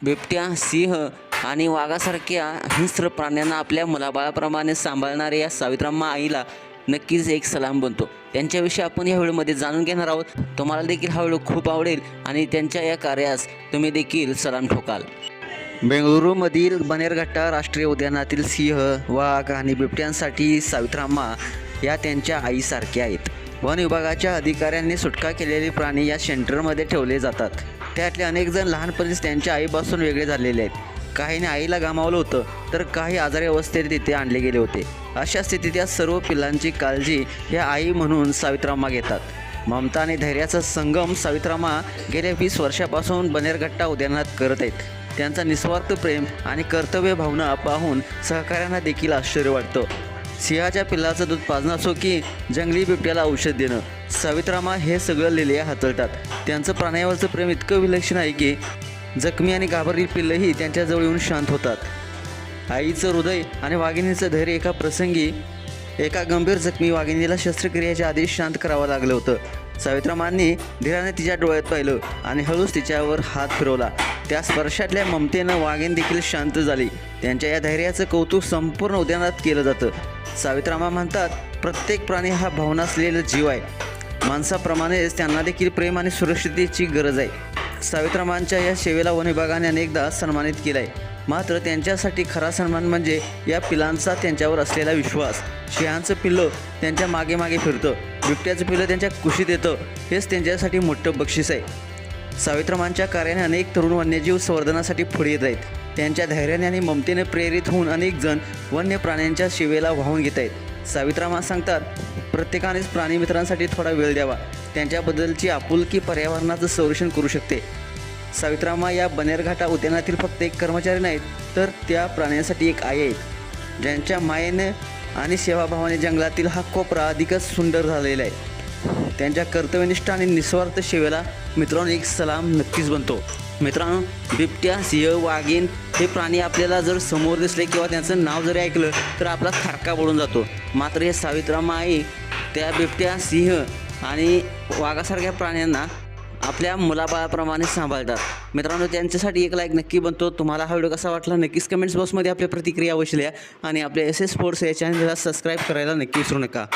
बिबट्या, सिंह आणि वाघासारख्या हिंस्र प्राण्यांना आपल्या मुलाबाळाप्रमाणे सांभाळणाऱ्या या सावित्राम्मा आईला नक्कीच एक सलाम बनतो. त्यांच्याविषयी आपण या व्हिडिओमध्ये जाणून घेणार आहोत. तुम्हाला देखील हा व्हिडिओ खूप आवडेल आणि त्यांच्या या कार्यास तुम्ही देखील सलाम ठोकाल. बेंगळुरूमधील बनेरघट्टा राष्ट्रीय उद्यानातील सिंह, वाघ आणि बिबट्यांसाठी सावित्राम्मा या त्यांच्या आईसारख्या आहेत. वन विभागाच्या अधिकाऱ्यांनी सुटका केलेले प्राणी या सेंटरमध्ये ठेवले जातात. त्यातले अनेक जण लहानपणीच त्यांच्या आईपासून वेगळे झालेले आहेत. काहीने आईला गमावलं होतं, तर काही आजारी अवस्थेत तिथे आणले गेले होते. अशा स्थितीत या सर्व पिल्लांची काळजी या आई म्हणून सावित्राम्मा घेतात. ममता आणि धैर्याचा संगम सावित्राम्मा गेल्या 20 वर्षापासून बनेरघट्टा उद्यानात करत आहेत. त्यांचा निस्वार्थ प्रेम आणि कर्तव्य भावना पाहून सहकाऱ्यांना देखील आश्चर्य वाटतं. सिंहाच्या पिल्लाचं दूध पाजणं असो की जंगली बिबट्याला औषध देणं, सावित्राम्मा हे सगळं लिहिल्या हाताळतात. त्यांचं प्राण्यावरचं प्रेम इतकं विलक्षण आहे की जखमी आणि घाबरलेली पिल्लंही त्यांच्याजवळ येऊन शांत होतात. आईचं हृदय आणि वाघिणीचं धैर्य. एका प्रसंगी एका गंभीर जखमी वाघिणीला शस्त्रक्रियेच्या आधी शांत करावं लागलं होतं. सावित्राम्मांनी धीराने तिच्या डोळ्यात पाहिलं आणि हळूच तिच्यावर हात फिरवला. त्या स्पर्शातल्या ममतेनं वाघीण देखील शांत झाली. त्यांच्या या धैर्याचं कौतुक संपूर्ण उद्यानात केलं जातं. सावित्राम्मा म्हणतात, प्रत्येक प्राणी हा भावना असलेला जीव आहे. माणसाप्रमाणेच त्यांना देखील प्रेम आणि सुरक्षिततेची गरज आहे. सावित्राम्मांच्या या सेवेला वन विभागाने अनेकदा सन्मानित केलं आहे. मात्र त्यांच्यासाठी खरा सन्मान म्हणजे या पिलांचा त्यांच्यावर असलेला विश्वास. सिंहाचं पिल्लं त्यांच्या मागे मागे फिरतं, बिबट्याचं पिल्लं त्यांच्या कुशीत येतं, हेच त्यांच्यासाठी मोठं बक्षीस आहे. सावित्राम्मांच्या कार्याने अनेक तरुण वन्यजीव संवर्धनासाठी पुढे येत आहेत. त्यांच्या धैर्याने आणि ममतेने प्रेरित होऊन अनेक जण वन्य प्राण्यांच्या सेवेला वाहून घेत आहेत. सावित्राम्मा सांगतात, प्रत्येकानेच प्राणीमित्रांसाठी थोडा वेळ द्यावा. त्यांच्याबद्दलची आपुलकी पर्यावरणाचं संरक्षण करू शकते. सावित्राम्मा या बनेरघट्टा उद्यानातील फक्त एक कर्मचारी नाहीत, तर त्या प्राण्यांसाठी एक आई आहेत. ज्यांच्या मायेने आणि सेवाभावाने जंगलातील हा कोपरा अधिकच सुंदर झालेला आहे. त्यांच्या कर्तव्यनिष्ठ आणि निस्वार्थ सेवेला मित्रांनो एक सलाम नक्कीच बनतो. मित्रांनो, बिबट्या, सिंह, वाघीण हे प्राणी आपल्याला जर समोर दिसले किंवा त्यांचं नाव जरी ऐकलं तर आपला थरका पडून जातो. मात्र हे सावित्राम्मा आई त्या बिबट्या, सिंह आणि वाघासारख्या प्राण्यांना आपल्या मुलाबाळाप्रमाणे सांभाळतात. मित्रांनो, त्यांच्यासाठी एक लाईक नक्की बनतो. तुम्हाला हा व्हिडिओ कसा वाटला नक्कीच कमेंट्स बॉक्समध्ये आपल्या प्रतिक्रिया अवश्य लिहा आणि आपल्या SS स्पोर्ट्स या चॅनलला सबस्क्राईब करायला नक्की विसरू नका.